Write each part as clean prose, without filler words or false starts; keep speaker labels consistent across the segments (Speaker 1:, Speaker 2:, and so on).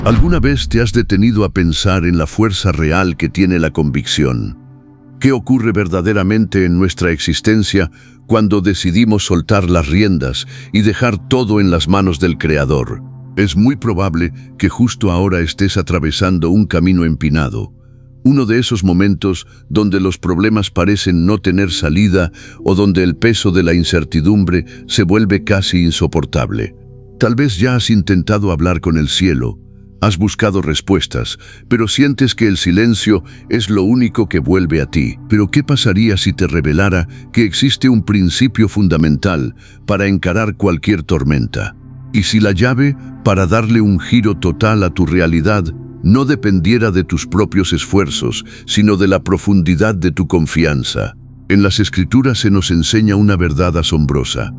Speaker 1: ¿Alguna vez te has detenido a pensar en la fuerza real que tiene la convicción? ¿Qué ocurre verdaderamente en nuestra existencia cuando decidimos soltar las riendas y dejar todo en las manos del Creador? Es muy probable que justo ahora estés atravesando un camino empinado, uno de esos momentos donde los problemas parecen no tener salida o donde el peso de la incertidumbre se vuelve casi insoportable. Tal vez ya has intentado hablar con el cielo, has buscado respuestas, pero sientes que el silencio es lo único que vuelve a ti. Pero ¿qué pasaría si te revelara que existe un principio fundamental para encarar cualquier tormenta? ¿Y si la llave para darle un giro total a tu realidad no dependiera de tus propios esfuerzos, sino de la profundidad de tu confianza? En las Escrituras se nos enseña una verdad asombrosa.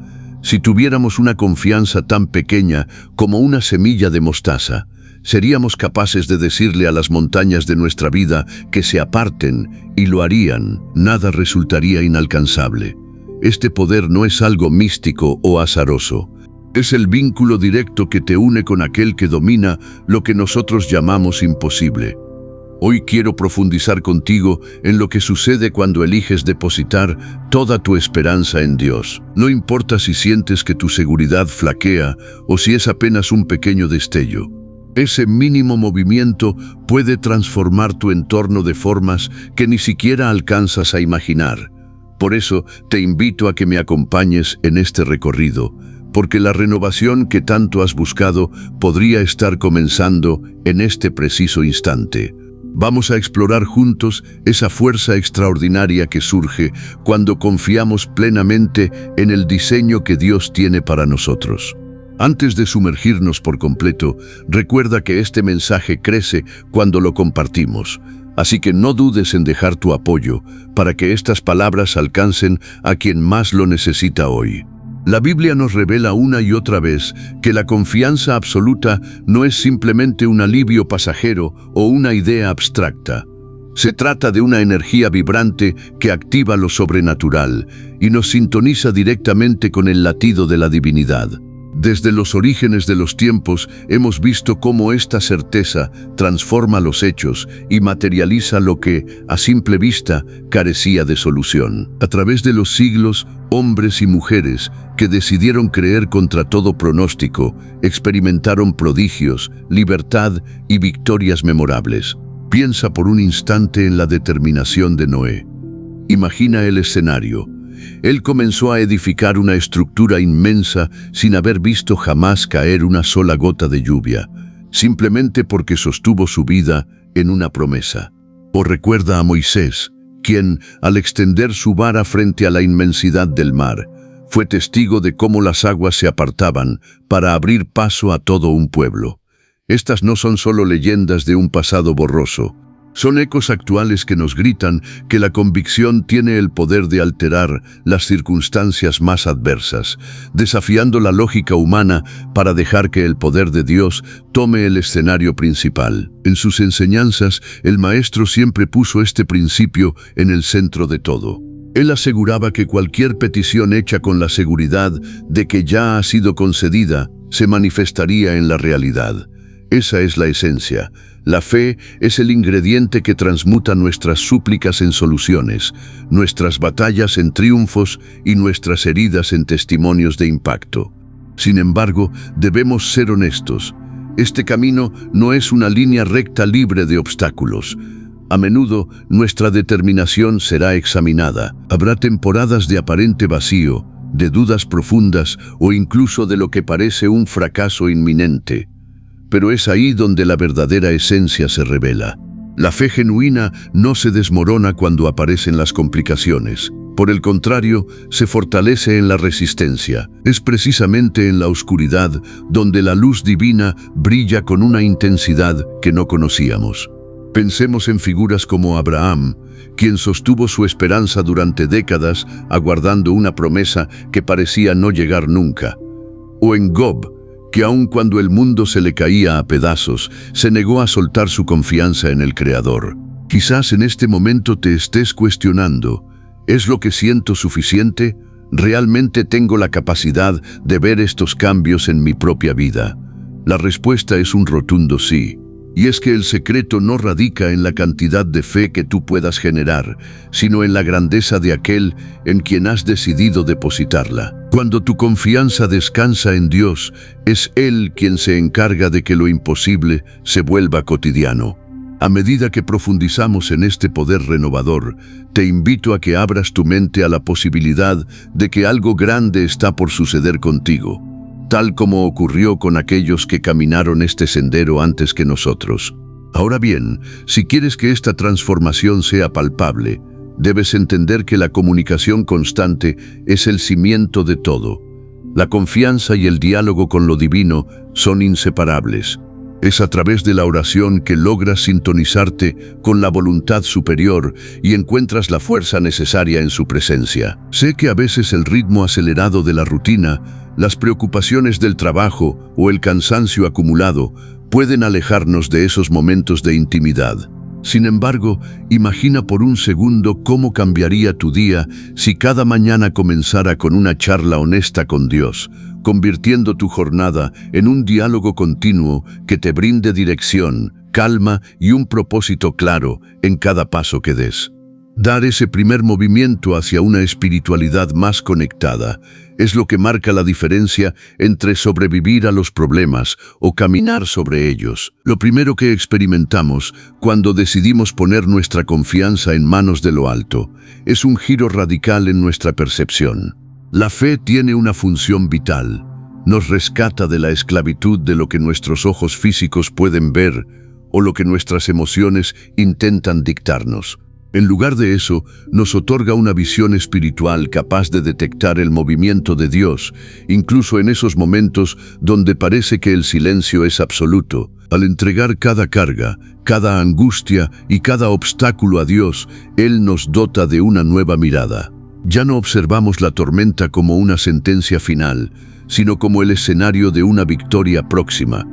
Speaker 1: Si tuviéramos una confianza tan pequeña como una semilla de mostaza, seríamos capaces de decirle a las montañas de nuestra vida que se aparten y lo harían. Nada resultaría inalcanzable. Este poder no es algo místico o azaroso. Es el vínculo directo que te une con aquel que domina lo que nosotros llamamos imposible. Hoy quiero profundizar contigo en lo que sucede cuando eliges depositar toda tu esperanza en Dios. No importa si sientes que tu seguridad flaquea o si es apenas un pequeño destello. Ese mínimo movimiento puede transformar tu entorno de formas que ni siquiera alcanzas a imaginar. Por eso te invito a que me acompañes en este recorrido, porque la renovación que tanto has buscado podría estar comenzando en este preciso instante. Vamos a explorar juntos esa fuerza extraordinaria que surge cuando confiamos plenamente en el diseño que Dios tiene para nosotros. Antes de sumergirnos por completo, recuerda que este mensaje crece cuando lo compartimos, así que no dudes en dejar tu apoyo para que estas palabras alcancen a quien más lo necesita hoy. La Biblia nos revela una y otra vez que la confianza absoluta no es simplemente un alivio pasajero o una idea abstracta. Se trata de una energía vibrante que activa lo sobrenatural y nos sintoniza directamente con el latido de la divinidad. Desde los orígenes de los tiempos hemos visto cómo esta certeza transforma los hechos y materializa lo que, a simple vista, carecía de solución. A través de los siglos, hombres y mujeres que decidieron creer contra todo pronóstico, experimentaron prodigios, libertad y victorias memorables. Piensa por un instante en la determinación de Noé. Imagina el escenario. Él comenzó a edificar una estructura inmensa sin haber visto jamás caer una sola gota de lluvia, simplemente porque sostuvo su vida en una promesa. O recuerda a Moisés, quien, al extender su vara frente a la inmensidad del mar, fue testigo de cómo las aguas se apartaban para abrir paso a todo un pueblo. Estas no son solo leyendas de un pasado borroso. Son ecos actuales que nos gritan que la convicción tiene el poder de alterar las circunstancias más adversas, desafiando la lógica humana para dejar que el poder de Dios tome el escenario principal. En sus enseñanzas, el Maestro siempre puso este principio en el centro de todo. Él aseguraba que cualquier petición hecha con la seguridad de que ya ha sido concedida se manifestaría en la realidad. Esa es la esencia. La fe es el ingrediente que transmuta nuestras súplicas en soluciones, nuestras batallas en triunfos y nuestras heridas en testimonios de impacto. Sin embargo, debemos ser honestos. Este camino no es una línea recta libre de obstáculos. A menudo, nuestra determinación será examinada. Habrá temporadas de aparente vacío, de dudas profundas o incluso de lo que parece un fracaso inminente. Pero es ahí donde la verdadera esencia se revela. La fe genuina no se desmorona cuando aparecen las complicaciones. Por el contrario, se fortalece en la resistencia. Es precisamente en la oscuridad donde la luz divina brilla con una intensidad que no conocíamos. Pensemos en figuras como Abraham, quien sostuvo su esperanza durante décadas aguardando una promesa que parecía no llegar nunca. O en Job, que aun cuando el mundo se le caía a pedazos, se negó a soltar su confianza en el Creador. Quizás en este momento te estés cuestionando, ¿es lo que siento suficiente? ¿Realmente tengo la capacidad de ver estos cambios en mi propia vida? La respuesta es un rotundo sí. Y es que el secreto no radica en la cantidad de fe que tú puedas generar, sino en la grandeza de aquel en quien has decidido depositarla. Cuando tu confianza descansa en Dios, es Él quien se encarga de que lo imposible se vuelva cotidiano. A medida que profundizamos en este poder renovador, te invito a que abras tu mente a la posibilidad de que algo grande está por suceder contigo, tal como ocurrió con aquellos que caminaron este sendero antes que nosotros. Ahora bien, si quieres que esta transformación sea palpable, debes entender que la comunicación constante es el cimiento de todo. La confianza y el diálogo con lo divino son inseparables. Es a través de la oración que logras sintonizarte con la voluntad superior y encuentras la fuerza necesaria en su presencia. Sé que a veces el ritmo acelerado de la rutina, las preocupaciones del trabajo o el cansancio acumulado pueden alejarnos de esos momentos de intimidad. Sin embargo, imagina por un segundo cómo cambiaría tu día si cada mañana comenzara con una charla honesta con Dios, convirtiendo tu jornada en un diálogo continuo que te brinde dirección, calma y un propósito claro en cada paso que des. Dar ese primer movimiento hacia una espiritualidad más conectada es lo que marca la diferencia entre sobrevivir a los problemas o caminar sobre ellos. Lo primero que experimentamos cuando decidimos poner nuestra confianza en manos de lo alto es un giro radical en nuestra percepción. La fe tiene una función vital. Nos rescata de la esclavitud de lo que nuestros ojos físicos pueden ver o lo que nuestras emociones intentan dictarnos. En lugar de eso, nos otorga una visión espiritual capaz de detectar el movimiento de Dios, incluso en esos momentos donde parece que el silencio es absoluto. Al entregar cada carga, cada angustia y cada obstáculo a Dios, Él nos dota de una nueva mirada. Ya no observamos la tormenta como una sentencia final, sino como el escenario de una victoria próxima.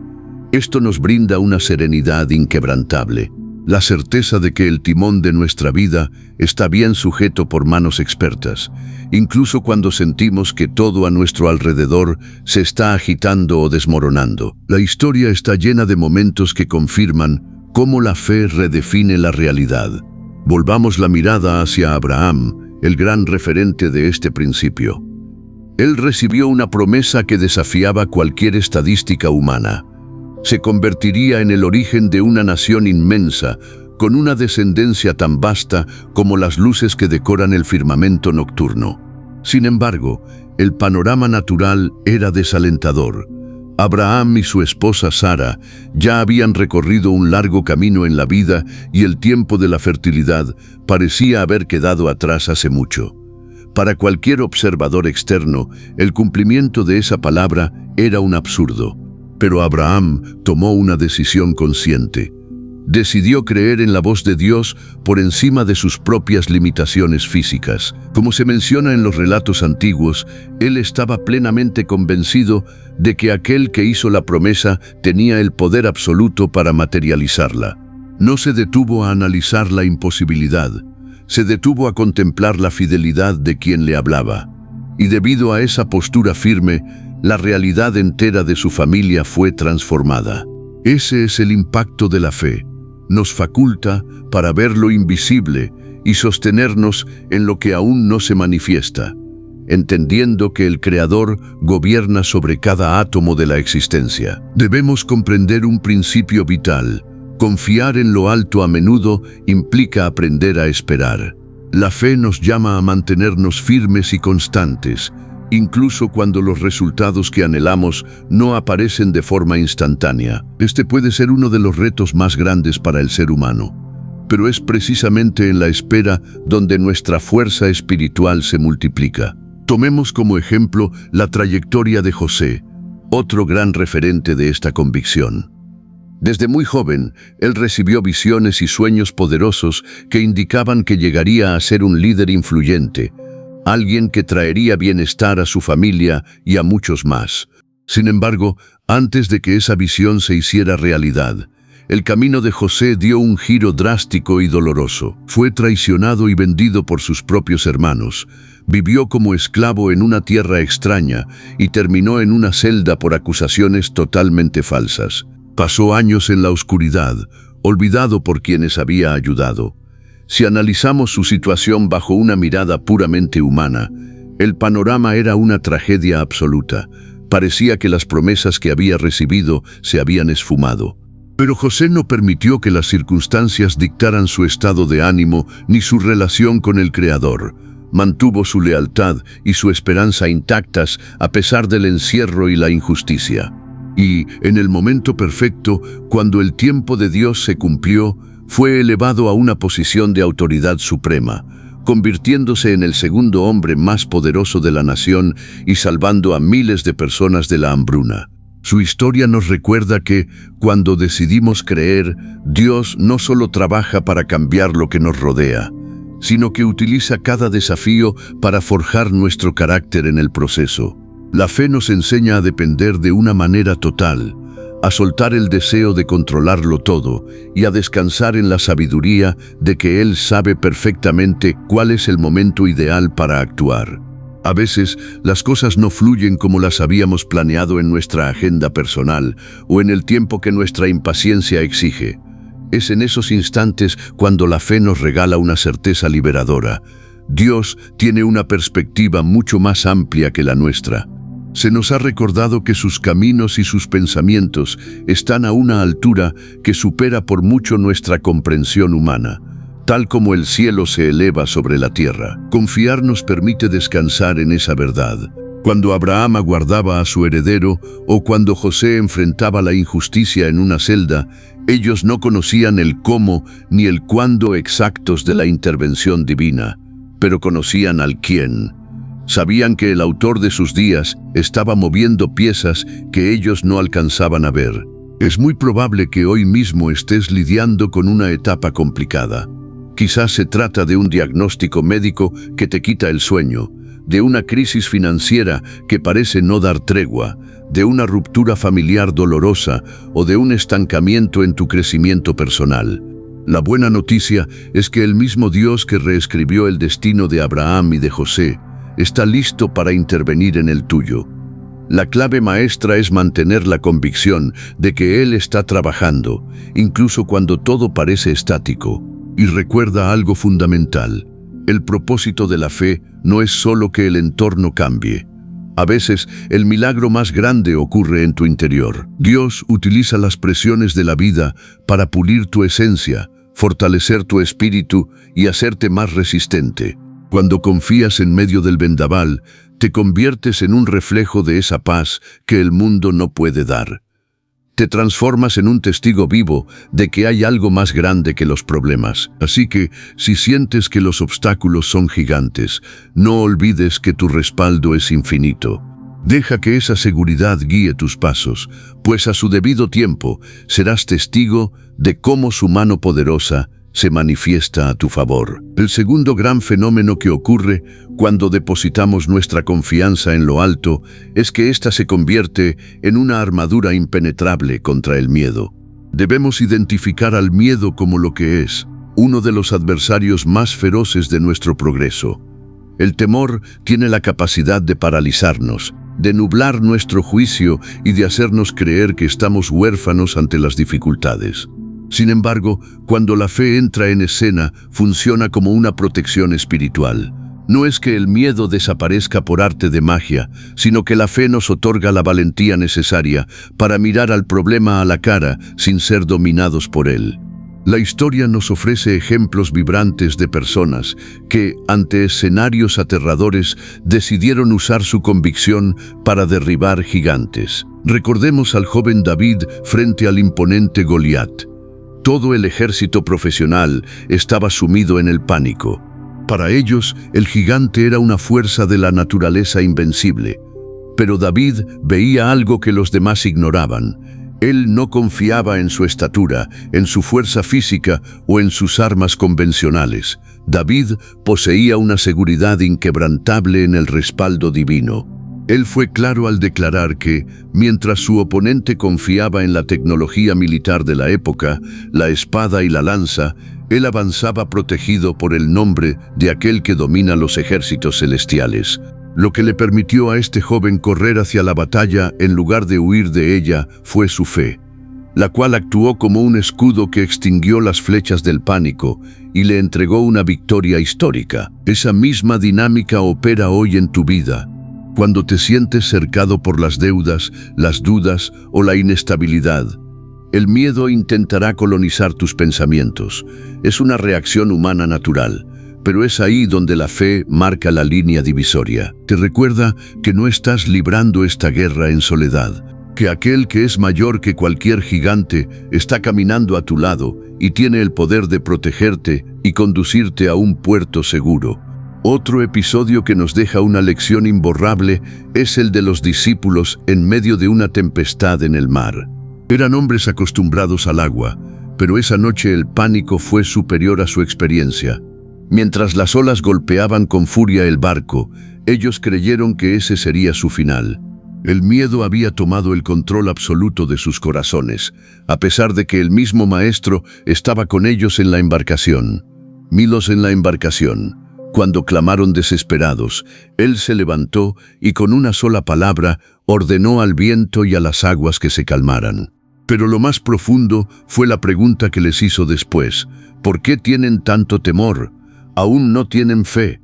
Speaker 1: Esto nos brinda una serenidad inquebrantable. La certeza de que el timón de nuestra vida está bien sujeto por manos expertas, incluso cuando sentimos que todo a nuestro alrededor se está agitando o desmoronando. La historia está llena de momentos que confirman cómo la fe redefine la realidad. Volvamos la mirada hacia Abraham, el gran referente de este principio. Él recibió una promesa que desafiaba cualquier estadística humana. Se convertiría en el origen de una nación inmensa, con una descendencia tan vasta como las luces que decoran el firmamento nocturno. Sin embargo, el panorama natural era desalentador. Abraham y su esposa Sara ya habían recorrido un largo camino en la vida y el tiempo de la fertilidad parecía haber quedado atrás hace mucho. Para cualquier observador externo, el cumplimiento de esa palabra era un absurdo. Pero Abraham tomó una decisión consciente. Decidió creer en la voz de Dios por encima de sus propias limitaciones físicas. Como se menciona en los relatos antiguos, él estaba plenamente convencido de que aquel que hizo la promesa tenía el poder absoluto para materializarla. No se detuvo a analizar la imposibilidad, se detuvo a contemplar la fidelidad de quien le hablaba. Y debido a esa postura firme, la realidad entera de su familia fue transformada. Ese es el impacto de la fe. Nos faculta para ver lo invisible y sostenernos en lo que aún no se manifiesta, entendiendo que el Creador gobierna sobre cada átomo de la existencia. Debemos comprender un principio vital. Confiar en lo alto a menudo implica aprender a esperar. La fe nos llama a mantenernos firmes y constantes, incluso cuando los resultados que anhelamos no aparecen de forma instantánea. Este puede ser uno de los retos más grandes para el ser humano, pero es precisamente en la espera donde nuestra fuerza espiritual se multiplica. Tomemos como ejemplo la trayectoria de José, otro gran referente de esta convicción. Desde muy joven, él recibió visiones y sueños poderosos que indicaban que llegaría a ser un líder influyente, alguien que traería bienestar a su familia y a muchos más. Sin embargo, antes de que esa visión se hiciera realidad, el camino de José dio un giro drástico y doloroso. Fue traicionado y vendido por sus propios hermanos, Vivió como esclavo en una tierra extraña y terminó en una celda por acusaciones totalmente falsas. Pasó años en la oscuridad, olvidado por quienes había ayudado. Si analizamos su situación bajo una mirada puramente humana, el panorama era una tragedia absoluta. Parecía que las promesas que había recibido se habían esfumado. Pero José no permitió que las circunstancias dictaran su estado de ánimo ni su relación con el Creador. Mantuvo su lealtad y su esperanza intactas a pesar del encierro y la injusticia. Y, en el momento perfecto, cuando el tiempo de Dios se cumplió, fue elevado a una posición de autoridad suprema, convirtiéndose en el segundo hombre más poderoso de la nación y salvando a miles de personas de la hambruna. Su historia nos recuerda que, cuando decidimos creer, Dios no solo trabaja para cambiar lo que nos rodea, sino que utiliza cada desafío para forjar nuestro carácter en el proceso. La fe nos enseña a depender de una manera total, a soltar el deseo de controlarlo todo y a descansar en la sabiduría de que Él sabe perfectamente cuál es el momento ideal para actuar. A veces, las cosas no fluyen como las habíamos planeado en nuestra agenda personal o en el tiempo que nuestra impaciencia exige. Es en esos instantes cuando la fe nos regala una certeza liberadora. Dios tiene una perspectiva mucho más amplia que la nuestra. Se nos ha recordado que sus caminos y sus pensamientos están a una altura que supera por mucho nuestra comprensión humana, tal como el cielo se eleva sobre la tierra. Confiar nos permite descansar en esa verdad. Cuando Abraham aguardaba a su heredero o cuando José enfrentaba la injusticia en una celda, ellos no conocían el cómo ni el cuándo exactos de la intervención divina, pero conocían al quién. Sabían que el autor de sus días estaba moviendo piezas que ellos no alcanzaban a ver. Es muy probable que hoy mismo estés lidiando con una etapa complicada. Quizás se trata de un diagnóstico médico que te quita el sueño, de una crisis financiera que parece no dar tregua, de una ruptura familiar dolorosa o de un estancamiento en tu crecimiento personal. La buena noticia es que el mismo Dios que reescribió el destino de Abraham y de José está listo para intervenir en el tuyo. La clave maestra es mantener la convicción de que Él está trabajando, incluso cuando todo parece estático. Y recuerda algo fundamental: el propósito de la fe no es solo que el entorno cambie. A veces, el milagro más grande ocurre en tu interior. Dios utiliza las presiones de la vida para pulir tu esencia, fortalecer tu espíritu y hacerte más resistente. Cuando confías en medio del vendaval, te conviertes en un reflejo de esa paz que el mundo no puede dar. Te transformas en un testigo vivo de que hay algo más grande que los problemas. Así que, si sientes que los obstáculos son gigantes, no olvides que tu respaldo es infinito. Deja que esa seguridad guíe tus pasos, pues a su debido tiempo serás testigo de cómo su mano poderosa se manifiesta a tu favor. El segundo gran fenómeno que ocurre cuando depositamos nuestra confianza en lo alto es que ésta se convierte en una armadura impenetrable contra el miedo. Debemos identificar al miedo como lo que es, uno de los adversarios más feroces de nuestro progreso. El temor tiene la capacidad de paralizarnos, de nublar nuestro juicio y de hacernos creer que estamos huérfanos ante las dificultades. Sin embargo, cuando la fe entra en escena, funciona como una protección espiritual. No es que el miedo desaparezca por arte de magia, sino que la fe nos otorga la valentía necesaria para mirar al problema a la cara sin ser dominados por él. La historia nos ofrece ejemplos vibrantes de personas que, ante escenarios aterradores, decidieron usar su convicción para derribar gigantes. Recordemos al joven David frente al imponente Goliat. Todo el ejército profesional estaba sumido en el pánico. Para ellos, el gigante era una fuerza de la naturaleza invencible. Pero David veía algo que los demás ignoraban. Él no confiaba en su estatura, en su fuerza física o en sus armas convencionales. David poseía una seguridad inquebrantable en el respaldo divino. Él fue claro al declarar que, mientras su oponente confiaba en la tecnología militar de la época, la espada y la lanza, él avanzaba protegido por el nombre de aquel que domina los ejércitos celestiales. Lo que le permitió a este joven correr hacia la batalla en lugar de huir de ella fue su fe, la cual actuó como un escudo que extinguió las flechas del pánico y le entregó una victoria histórica. Esa misma dinámica opera hoy en tu vida. Cuando te sientes cercado por las deudas, las dudas o la inestabilidad, el miedo intentará colonizar tus pensamientos. Es una reacción humana natural, pero es ahí donde la fe marca la línea divisoria. Te recuerda que no estás librando esta guerra en soledad, que aquel que es mayor que cualquier gigante está caminando a tu lado y tiene el poder de protegerte y conducirte a un puerto seguro. Otro episodio que nos deja una lección imborrable es el de los discípulos en medio de una tempestad en el mar. Eran hombres acostumbrados al agua, pero esa noche el pánico fue superior a su experiencia. Mientras las olas golpeaban con furia el barco, ellos creyeron que ese sería su final. El miedo había tomado el control absoluto de sus corazones, a pesar de que el mismo Maestro estaba con ellos en la embarcación. Milos en la embarcación. Cuando clamaron desesperados, él se levantó y con una sola palabra ordenó al viento y a las aguas que se calmaran. Pero lo más profundo fue la pregunta que les hizo después: ¿por qué tienen tanto temor? ¿Aún no tienen fe?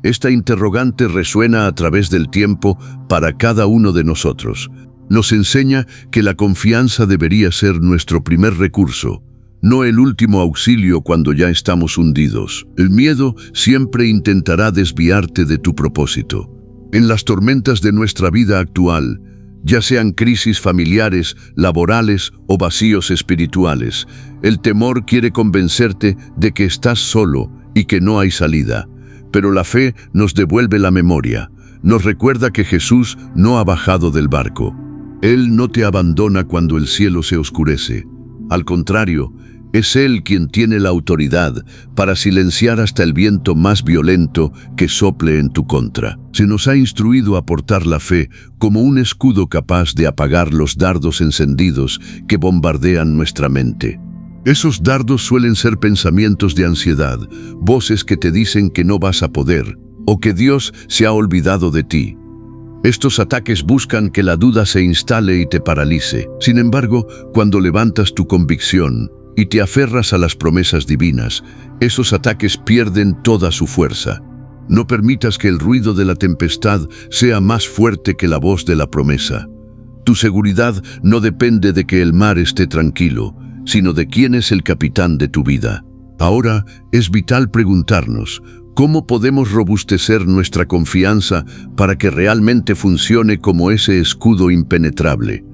Speaker 1: Esta interrogante resuena a través del tiempo para cada uno de nosotros. Nos enseña que la confianza debería ser nuestro primer recurso, no el último auxilio cuando ya estamos hundidos. El miedo siempre intentará desviarte de tu propósito. En las tormentas de nuestra vida actual, ya sean crisis familiares, laborales o vacíos espirituales, el temor quiere convencerte de que estás solo y que no hay salida. Pero la fe nos devuelve la memoria, nos recuerda que Jesús no ha bajado del barco. Él no te abandona cuando el cielo se oscurece. Al contrario, es Él quien tiene la autoridad para silenciar hasta el viento más violento que sople en tu contra. Se nos ha instruido a portar la fe como un escudo capaz de apagar los dardos encendidos que bombardean nuestra mente. Esos dardos suelen ser pensamientos de ansiedad, voces que te dicen que no vas a poder o que Dios se ha olvidado de ti. Estos ataques buscan que la duda se instale y te paralice. Sin embargo, cuando levantas tu convicción y te aferras a las promesas divinas, esos ataques pierden toda su fuerza. No permitas que el ruido de la tempestad sea más fuerte que la voz de la promesa. Tu seguridad no depende de que el mar esté tranquilo, sino de quién es el capitán de tu vida. Ahora es vital preguntarnos: ¿cómo podemos robustecer nuestra confianza para que realmente funcione como ese escudo impenetrable?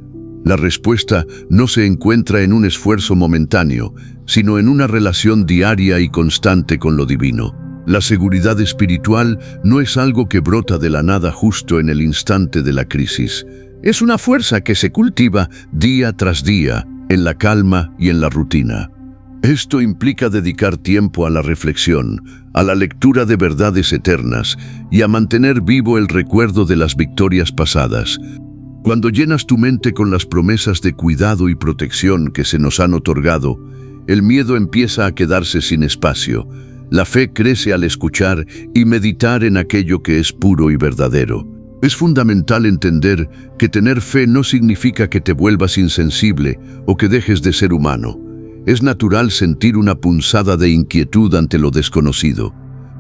Speaker 1: La respuesta no se encuentra en un esfuerzo momentáneo, sino en una relación diaria y constante con lo divino. La seguridad espiritual no es algo que brota de la nada justo en el instante de la crisis. Es una fuerza que se cultiva día tras día, en la calma y en la rutina. Esto implica dedicar tiempo a la reflexión, a la lectura de verdades eternas y a mantener vivo el recuerdo de las victorias pasadas. Cuando llenas tu mente con las promesas de cuidado y protección que se nos han otorgado, el miedo empieza a quedarse sin espacio. La fe crece al escuchar y meditar en aquello que es puro y verdadero. Es fundamental entender que tener fe no significa que te vuelvas insensible o que dejes de ser humano. Es natural sentir una punzada de inquietud ante lo desconocido.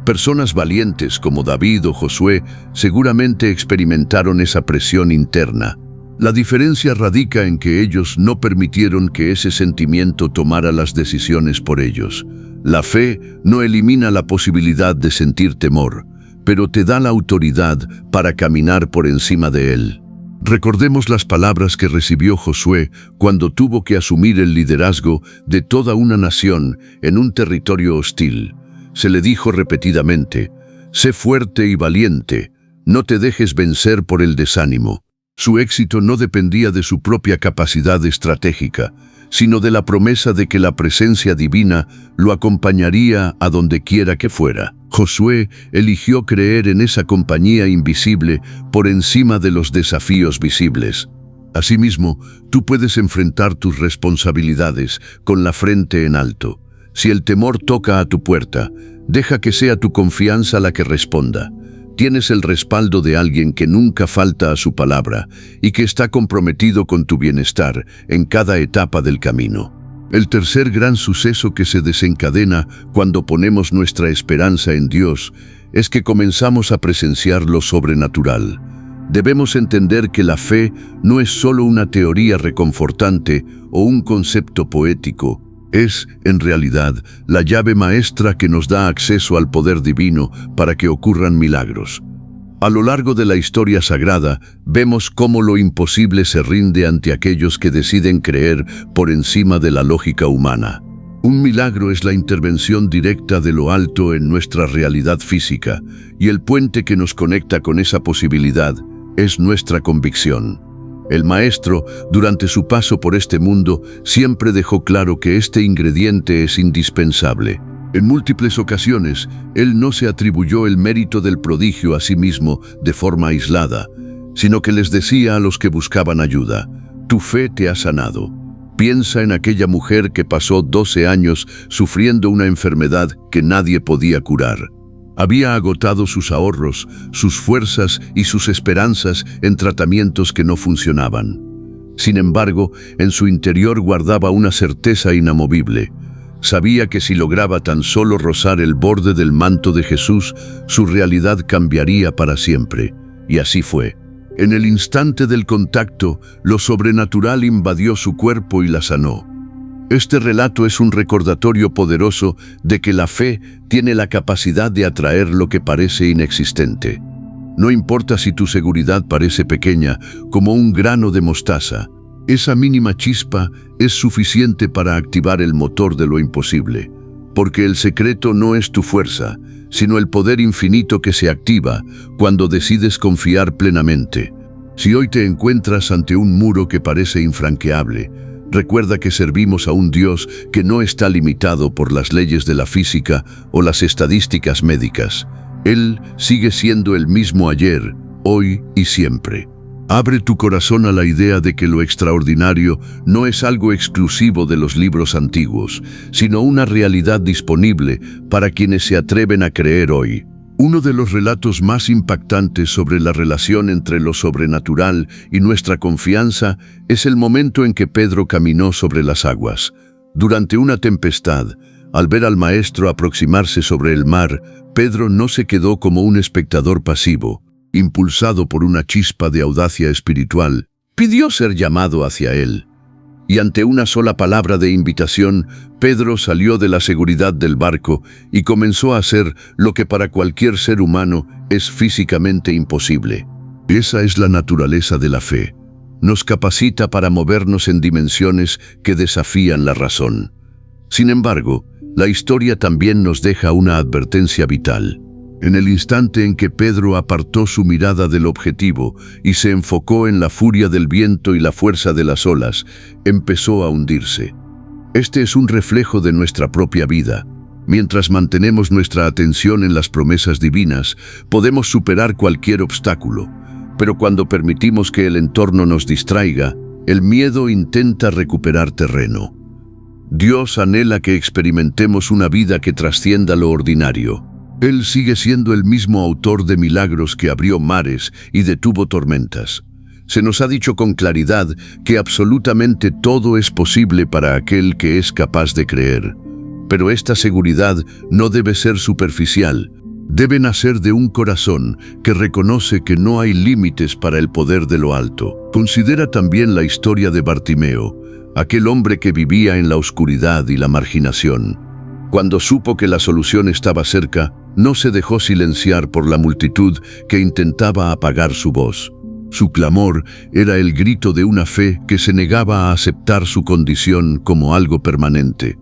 Speaker 1: Personas valientes como David o Josué seguramente experimentaron esa presión interna. La diferencia radica en que ellos no permitieron que ese sentimiento tomara las decisiones por ellos. La fe no elimina la posibilidad de sentir temor, pero te da la autoridad para caminar por encima de él. Recordemos las palabras que recibió Josué cuando tuvo que asumir el liderazgo de toda una nación en un territorio hostil. Se le dijo repetidamente: sé fuerte y valiente, no te dejes vencer por el desánimo. Su éxito no dependía de su propia capacidad estratégica, sino de la promesa de que la presencia divina lo acompañaría a donde quiera que fuera. Josué eligió creer en esa compañía invisible por encima de los desafíos visibles. Asimismo, tú puedes enfrentar tus responsabilidades con la frente en alto. Si el temor toca a tu puerta, deja que sea tu confianza la que responda. Tienes el respaldo de alguien que nunca falta a su palabra y que está comprometido con tu bienestar en cada etapa del camino. El tercer gran suceso que se desencadena cuando ponemos nuestra esperanza en Dios es que comenzamos a presenciar lo sobrenatural. Debemos entender que la fe no es solo una teoría reconfortante o un concepto poético. Es, en realidad, la llave maestra que nos da acceso al poder divino para que ocurran milagros. A lo largo de la historia sagrada, vemos cómo lo imposible se rinde ante aquellos que deciden creer por encima de la lógica humana. Un milagro es la intervención directa de lo alto en nuestra realidad física, y el puente que nos conecta con esa posibilidad es nuestra convicción. El Maestro, durante su paso por este mundo, siempre dejó claro que este ingrediente es indispensable. En múltiples ocasiones, Él no se atribuyó el mérito del prodigio a sí mismo de forma aislada, sino que les decía a los que buscaban ayuda: «Tu fe te ha sanado». Piensa en aquella mujer que pasó 12 años sufriendo una enfermedad que nadie podía curar. Había agotado sus ahorros, sus fuerzas y sus esperanzas en tratamientos que no funcionaban. Sin embargo, en su interior guardaba una certeza inamovible. Sabía que si lograba tan solo rozar el borde del manto de Jesús, su realidad cambiaría para siempre. Y así fue. En el instante del contacto, lo sobrenatural invadió su cuerpo y la sanó. Este relato es un recordatorio poderoso de que la fe tiene la capacidad de atraer lo que parece inexistente. No importa si tu seguridad parece pequeña, como un grano de mostaza, esa mínima chispa es suficiente para activar el motor de lo imposible, porque el secreto no es tu fuerza, sino el poder infinito que se activa cuando decides confiar plenamente. Si hoy te encuentras ante un muro que parece infranqueable, recuerda que servimos a un Dios que no está limitado por las leyes de la física o las estadísticas médicas. Él sigue siendo el mismo ayer, hoy y siempre. Abre tu corazón a la idea de que lo extraordinario no es algo exclusivo de los libros antiguos, sino una realidad disponible para quienes se atreven a creer hoy. Uno de los relatos más impactantes sobre la relación entre lo sobrenatural y nuestra confianza es el momento en que Pedro caminó sobre las aguas. Durante una tempestad, al ver al Maestro aproximarse sobre el mar, Pedro no se quedó como un espectador pasivo. Impulsado por una chispa de audacia espiritual, pidió ser llamado hacia él. Y ante una sola palabra de invitación, Pedro salió de la seguridad del barco y comenzó a hacer lo que para cualquier ser humano es físicamente imposible. Esa es la naturaleza de la fe. Nos capacita para movernos en dimensiones que desafían la razón. Sin embargo, la historia también nos deja una advertencia vital. En el instante en que Pedro apartó su mirada del objetivo y se enfocó en la furia del viento y la fuerza de las olas, empezó a hundirse. Este es un reflejo de nuestra propia vida. Mientras mantenemos nuestra atención en las promesas divinas, podemos superar cualquier obstáculo. Pero cuando permitimos que el entorno nos distraiga, el miedo intenta recuperar terreno. Dios anhela que experimentemos una vida que trascienda lo ordinario. Él sigue siendo el mismo autor de milagros que abrió mares y detuvo tormentas. Se nos ha dicho con claridad que absolutamente todo es posible para aquel que es capaz de creer. Pero esta seguridad no debe ser superficial. Debe nacer de un corazón que reconoce que no hay límites para el poder de lo alto. Considera también la historia de Bartimeo, aquel hombre que vivía en la oscuridad y la marginación. Cuando supo que la solución estaba cerca, no se dejó silenciar por la multitud que intentaba apagar su voz. Su clamor era el grito de una fe que se negaba a aceptar su condición como algo permanente.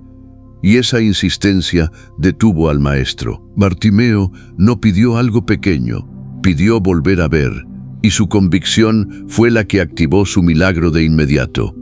Speaker 1: Y esa insistencia detuvo al Maestro. Bartimeo no pidió algo pequeño, pidió volver a ver, y su convicción fue la que activó su milagro de inmediato.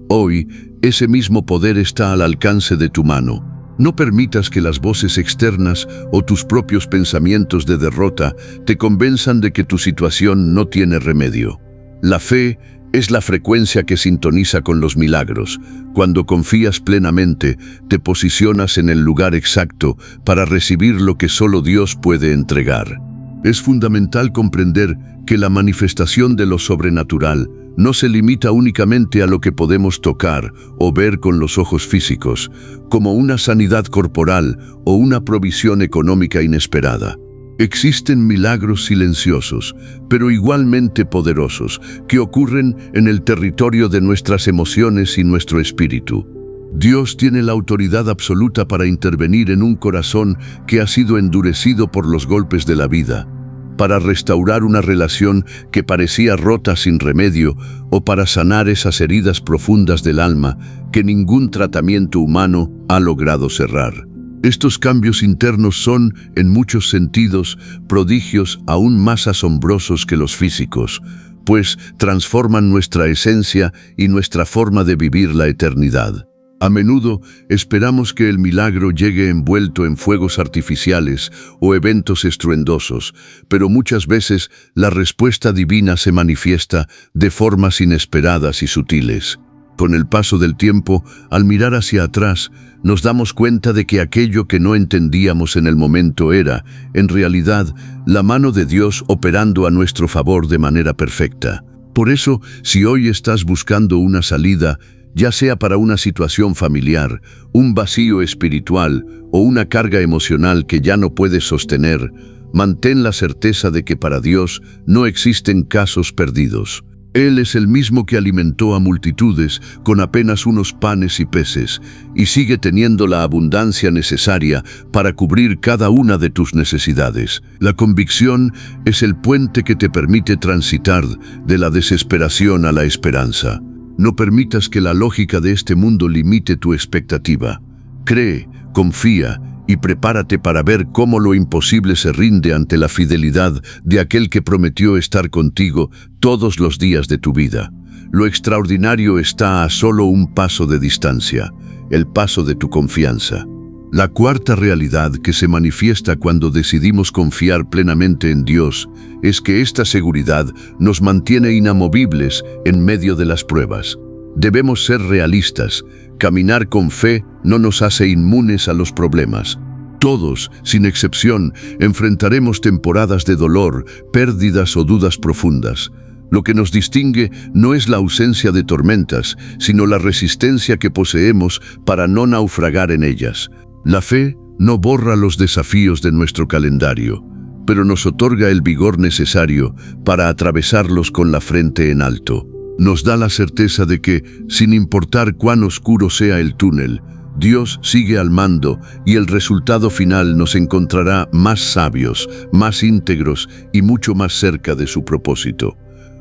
Speaker 1: Hoy, ese mismo poder está al alcance de tu mano. No permitas que las voces externas o tus propios pensamientos de derrota te convenzan de que tu situación no tiene remedio. La fe es la frecuencia que sintoniza con los milagros. Cuando confías plenamente, te posicionas en el lugar exacto para recibir lo que solo Dios puede entregar. Es fundamental comprender que la manifestación de lo sobrenatural no se limita únicamente a lo que podemos tocar o ver con los ojos físicos, como una sanidad corporal o una provisión económica inesperada. Existen milagros silenciosos, pero igualmente poderosos, que ocurren en el territorio de nuestras emociones y nuestro espíritu. Dios tiene la autoridad absoluta para intervenir en un corazón que ha sido endurecido por los golpes de la vida, para restaurar una relación que parecía rota sin remedio o para sanar esas heridas profundas del alma que ningún tratamiento humano ha logrado cerrar. Estos cambios internos son, en muchos sentidos, prodigios aún más asombrosos que los físicos, pues transforman nuestra esencia y nuestra forma de vivir la eternidad. A menudo esperamos que el milagro llegue envuelto en fuegos artificiales o eventos estruendosos, pero muchas veces la respuesta divina se manifiesta de formas inesperadas y sutiles. Con el paso del tiempo, al mirar hacia atrás, nos damos cuenta de que aquello que no entendíamos en el momento era, en realidad, la mano de Dios operando a nuestro favor de manera perfecta. Por eso, si hoy estás buscando una salida, ya sea para una situación familiar, un vacío espiritual o una carga emocional que ya no puedes sostener, mantén la certeza de que para Dios no existen casos perdidos. Él es el mismo que alimentó a multitudes con apenas unos panes y peces, y sigue teniendo la abundancia necesaria para cubrir cada una de tus necesidades. La convicción es el puente que te permite transitar de la desesperación a la esperanza. No permitas que la lógica de este mundo limite tu expectativa. Cree, confía y prepárate para ver cómo lo imposible se rinde ante la fidelidad de aquel que prometió estar contigo todos los días de tu vida. Lo extraordinario está a solo un paso de distancia, el paso de tu confianza. La cuarta realidad que se manifiesta cuando decidimos confiar plenamente en Dios es que esta seguridad nos mantiene inamovibles en medio de las pruebas. Debemos ser realistas. Caminar con fe no nos hace inmunes a los problemas. Todos, sin excepción, enfrentaremos temporadas de dolor, pérdidas o dudas profundas. Lo que nos distingue no es la ausencia de tormentas, sino la resistencia que poseemos para no naufragar en ellas. La fe no borra los desafíos de nuestro calendario, pero nos otorga el vigor necesario para atravesarlos con la frente en alto. Nos da la certeza de que, sin importar cuán oscuro sea el túnel, Dios sigue al mando y el resultado final nos encontrará más sabios, más íntegros y mucho más cerca de su propósito.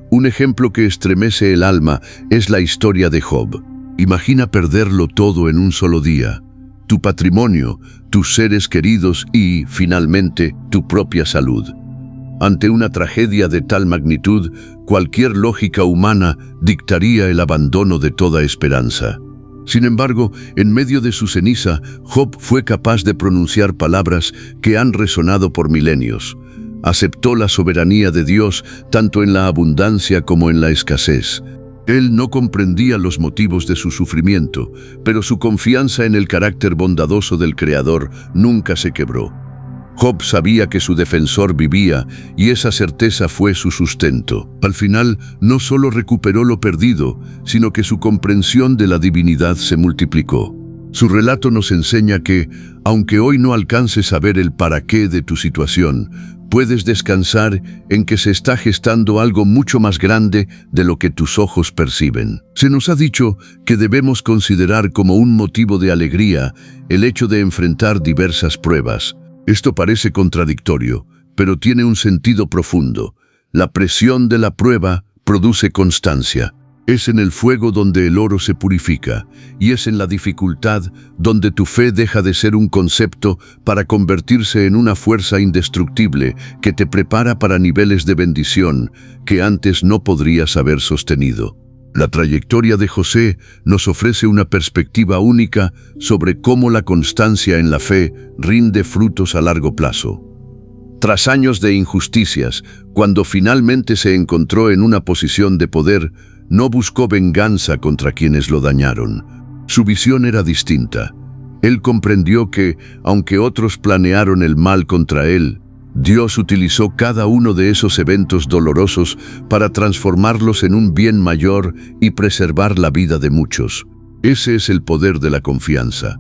Speaker 1: Un ejemplo que estremece el alma es la historia de Job. Imagina perderlo todo en un solo día: tu patrimonio, tus seres queridos y, finalmente, tu propia salud. Ante una tragedia de tal magnitud, cualquier lógica humana dictaría el abandono de toda esperanza. Sin embargo, en medio de su ceniza, Job fue capaz de pronunciar palabras que han resonado por milenios. Aceptó la soberanía de Dios tanto en la abundancia como en la escasez. Él no comprendía los motivos de su sufrimiento, pero su confianza en el carácter bondadoso del Creador nunca se quebró. Job sabía que su defensor vivía y esa certeza fue su sustento. Al final, no solo recuperó lo perdido, sino que su comprensión de la divinidad se multiplicó. Su relato nos enseña que, aunque hoy no alcances a ver el para qué de tu situación, puedes descansar en que se está gestando algo mucho más grande de lo que tus ojos perciben. Se nos ha dicho que debemos considerar como un motivo de alegría el hecho de enfrentar diversas pruebas. Esto parece contradictorio, pero tiene un sentido profundo. La presión de la prueba produce constancia. Es en el fuego donde el oro se purifica, y es en la dificultad donde tu fe deja de ser un concepto para convertirse en una fuerza indestructible que te prepara para niveles de bendición que antes no podrías haber sostenido. La trayectoria de José nos ofrece una perspectiva única sobre cómo la constancia en la fe rinde frutos a largo plazo. Tras años de injusticias, cuando finalmente se encontró en una posición de poder, no buscó venganza contra quienes lo dañaron. Su visión era distinta. Él comprendió que, aunque otros planearon el mal contra él, Dios utilizó cada uno de esos eventos dolorosos para transformarlos en un bien mayor y preservar la vida de muchos. Ese es el poder de la confianza.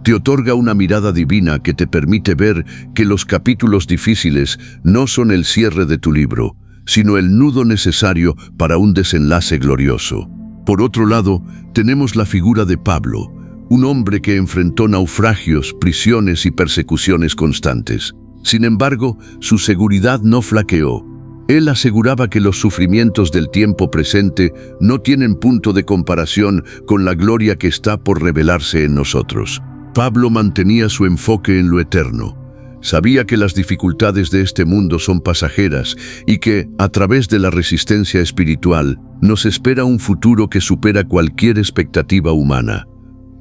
Speaker 1: Te otorga una mirada divina que te permite ver que los capítulos difíciles no son el cierre de tu libro, sino el nudo necesario para un desenlace glorioso. Por otro lado, tenemos la figura de Pablo, un hombre que enfrentó naufragios, prisiones y persecuciones constantes. Sin embargo, su seguridad no flaqueó. Él aseguraba que los sufrimientos del tiempo presente no tienen punto de comparación con la gloria que está por revelarse en nosotros. Pablo mantenía su enfoque en lo eterno. Sabía que las dificultades de este mundo son pasajeras y que, a través de la resistencia espiritual, nos espera un futuro que supera cualquier expectativa humana.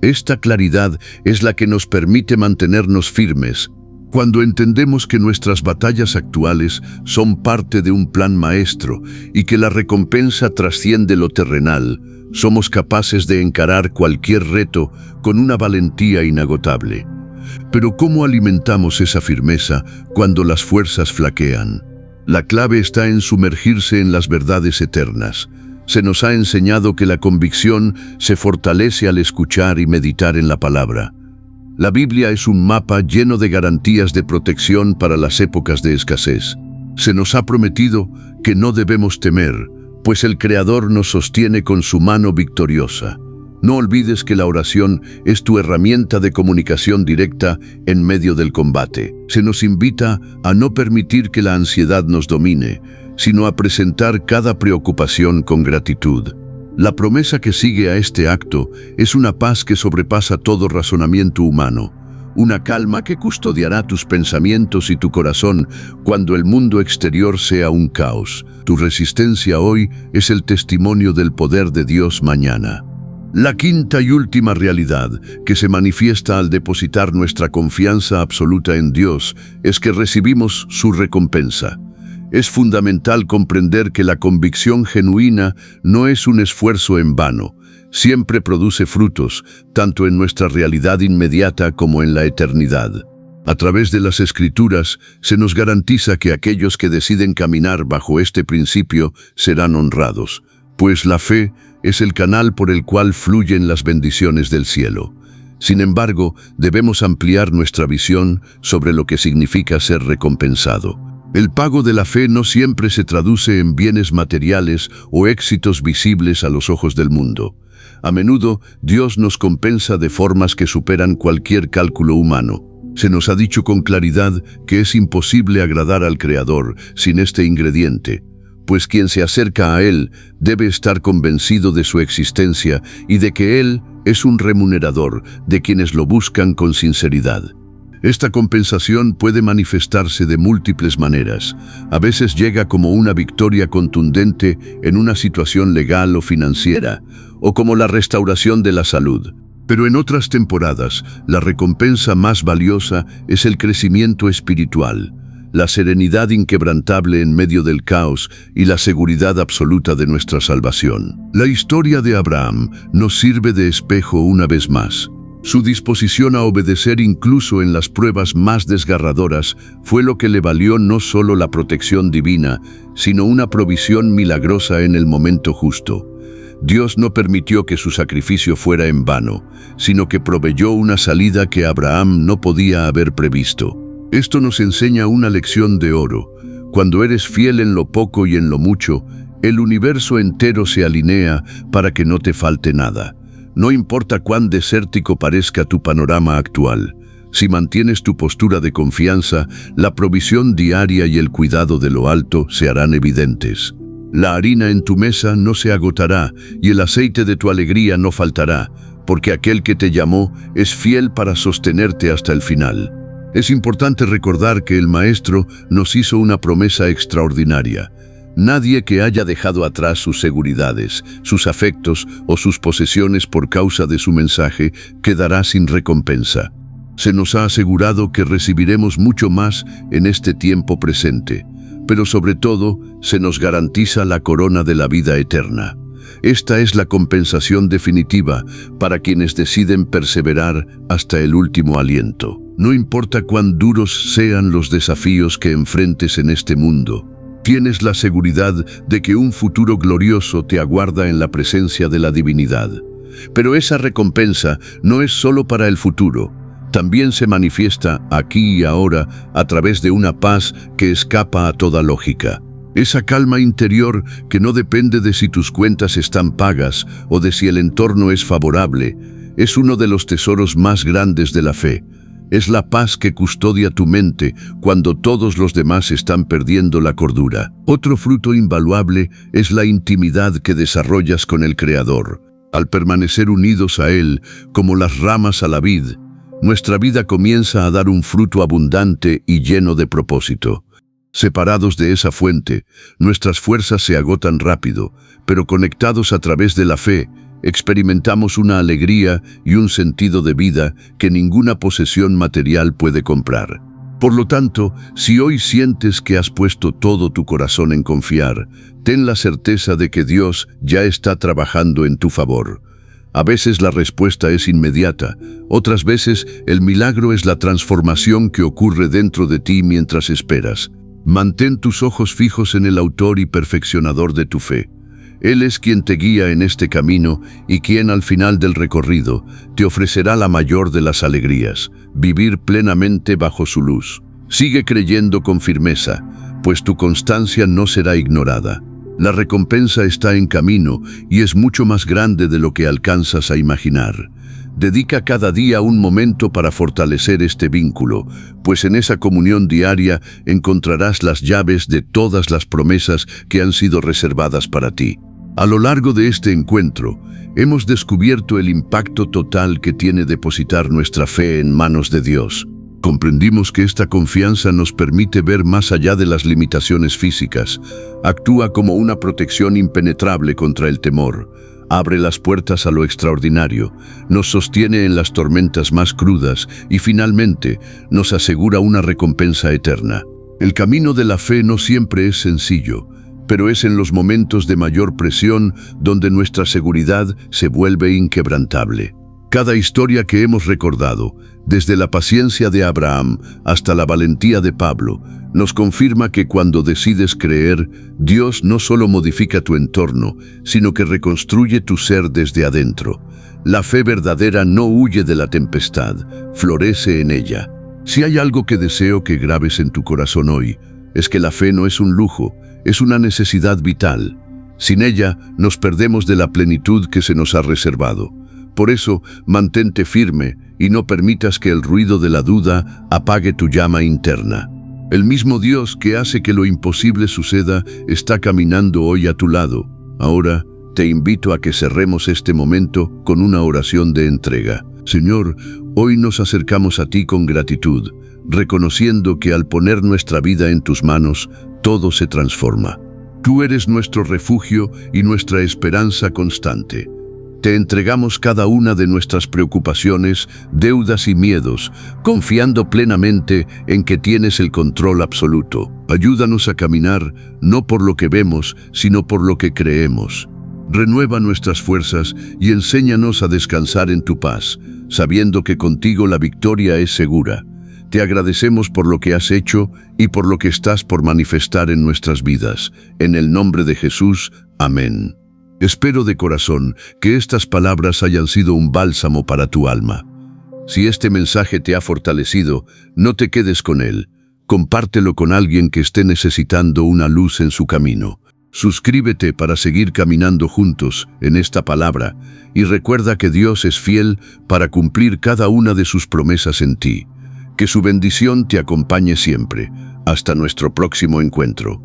Speaker 1: Esta claridad es la que nos permite mantenernos firmes. Cuando entendemos que nuestras batallas actuales son parte de un plan maestro y que la recompensa trasciende lo terrenal, somos capaces de encarar cualquier reto con una valentía inagotable. Pero ¿cómo alimentamos esa firmeza cuando las fuerzas flaquean? La clave está en sumergirse en las verdades eternas. Se nos ha enseñado que la convicción se fortalece al escuchar y meditar en la palabra. La Biblia es un mapa lleno de garantías de protección para las épocas de escasez. Se nos ha prometido que no debemos temer, pues el Creador nos sostiene con su mano victoriosa. No olvides que la oración es tu herramienta de comunicación directa en medio del combate. Se nos invita a no permitir que la ansiedad nos domine, sino a presentar cada preocupación con gratitud. La promesa que sigue a este acto es una paz que sobrepasa todo razonamiento humano, una calma que custodiará tus pensamientos y tu corazón cuando el mundo exterior sea un caos. Tu resistencia hoy es el testimonio del poder de Dios mañana. La quinta y última realidad que se manifiesta al depositar nuestra confianza absoluta en Dios es que recibimos su recompensa. Es fundamental comprender que la convicción genuina no es un esfuerzo en vano. Siempre produce frutos, tanto en nuestra realidad inmediata como en la eternidad. A través de las Escrituras se nos garantiza que aquellos que deciden caminar bajo este principio serán honrados, pues la fe es el canal por el cual fluyen las bendiciones del cielo. Sin embargo, debemos ampliar nuestra visión sobre lo que significa ser recompensado. El pago de la fe no siempre se traduce en bienes materiales o éxitos visibles a los ojos del mundo. A menudo, Dios nos compensa de formas que superan cualquier cálculo humano. Se nos ha dicho con claridad que es imposible agradar al Creador sin este ingrediente, pues quien se acerca a Él debe estar convencido de su existencia y de que Él es un remunerador de quienes lo buscan con sinceridad. Esta compensación puede manifestarse de múltiples maneras. A veces llega como una victoria contundente en una situación legal o financiera, o como la restauración de la salud. Pero en otras temporadas, la recompensa más valiosa es el crecimiento espiritual, la serenidad inquebrantable en medio del caos y la seguridad absoluta de nuestra salvación. La historia de Abraham nos sirve de espejo una vez más. Su disposición a obedecer incluso en las pruebas más desgarradoras fue lo que le valió no solo la protección divina, sino una provisión milagrosa en el momento justo. Dios no permitió que su sacrificio fuera en vano, sino que proveyó una salida que Abraham no podía haber previsto. Esto nos enseña una lección de oro. Cuando eres fiel en lo poco y en lo mucho, el universo entero se alinea para que no te falte nada. No importa cuán desértico parezca tu panorama actual, si mantienes tu postura de confianza, la provisión diaria y el cuidado de lo alto se harán evidentes. La harina en tu mesa no se agotará y el aceite de tu alegría no faltará, porque aquel que te llamó es fiel para sostenerte hasta el final. Es importante recordar que el Maestro nos hizo una promesa extraordinaria. Nadie que haya dejado atrás sus seguridades, sus afectos o sus posesiones por causa de su mensaje quedará sin recompensa. Se nos ha asegurado que recibiremos mucho más en este tiempo presente, pero sobre todo se nos garantiza la corona de la vida eterna. Esta es la compensación definitiva para quienes deciden perseverar hasta el último aliento. No importa cuán duros sean los desafíos que enfrentes en este mundo, tienes la seguridad de que un futuro glorioso te aguarda en la presencia de la divinidad. Pero esa recompensa no es solo para el futuro, también se manifiesta aquí y ahora a través de una paz que escapa a toda lógica. Esa calma interior que no depende de si tus cuentas están pagas o de si el entorno es favorable, es uno de los tesoros más grandes de la fe. Es la paz que custodia tu mente cuando todos los demás están perdiendo la cordura. Otro fruto invaluable es la intimidad que desarrollas con el Creador. Al permanecer unidos a Él, como las ramas a la vid, nuestra vida comienza a dar un fruto abundante y lleno de propósito. Separados de esa fuente, nuestras fuerzas se agotan rápido, pero conectados a través de la fe, experimentamos una alegría y un sentido de vida que ninguna posesión material puede comprar. Por lo tanto, si hoy sientes que has puesto todo tu corazón en confiar, ten la certeza de que Dios ya está trabajando en tu favor. A veces la respuesta es inmediata, otras veces el milagro es la transformación que ocurre dentro de ti mientras esperas. Mantén tus ojos fijos en el autor y perfeccionador de tu fe. Él es quien te guía en este camino y quien al final del recorrido te ofrecerá la mayor de las alegrías, vivir plenamente bajo su luz. Sigue creyendo con firmeza, pues tu constancia no será ignorada. La recompensa está en camino y es mucho más grande de lo que alcanzas a imaginar. Dedica cada día un momento para fortalecer este vínculo, pues en esa comunión diaria encontrarás las llaves de todas las promesas que han sido reservadas para ti. A lo largo de este encuentro, hemos descubierto el impacto total que tiene depositar nuestra fe en manos de Dios. Comprendimos que esta confianza nos permite ver más allá de las limitaciones físicas, actúa como una protección impenetrable contra el temor, abre las puertas a lo extraordinario, nos sostiene en las tormentas más crudas y finalmente nos asegura una recompensa eterna. El camino de la fe no siempre es sencillo, pero es en los momentos de mayor presión donde nuestra seguridad se vuelve inquebrantable. Cada historia que hemos recordado, desde la paciencia de Abraham hasta la valentía de Pablo, nos confirma que cuando decides creer, Dios no solo modifica tu entorno, sino que reconstruye tu ser desde adentro. La fe verdadera no huye de la tempestad, florece en ella. Si hay algo que deseo que grabes en tu corazón hoy, es que la fe no es un lujo, es una necesidad vital. Sin ella, nos perdemos de la plenitud que se nos ha reservado. Por eso, mantente firme y no permitas que el ruido de la duda apague tu llama interna. El mismo Dios que hace que lo imposible suceda está caminando hoy a tu lado. Ahora, te invito a que cerremos este momento con una oración de entrega. Señor, hoy nos acercamos a ti con gratitud, reconociendo que al poner nuestra vida en tus manos, todo se transforma. Tú eres nuestro refugio y nuestra esperanza constante. Te entregamos cada una de nuestras preocupaciones, deudas y miedos, confiando plenamente en que tienes el control absoluto. Ayúdanos a caminar, no por lo que vemos, sino por lo que creemos. Renueva nuestras fuerzas y enséñanos a descansar en tu paz, sabiendo que contigo la victoria es segura. Te agradecemos por lo que has hecho y por lo que estás por manifestar en nuestras vidas. En el nombre de Jesús, amén. Espero de corazón que estas palabras hayan sido un bálsamo para tu alma. Si este mensaje te ha fortalecido, no te quedes con él. Compártelo con alguien que esté necesitando una luz en su camino. Suscríbete para seguir caminando juntos en esta palabra y recuerda que Dios es fiel para cumplir cada una de sus promesas en ti. Que su bendición te acompañe siempre. Hasta nuestro próximo encuentro.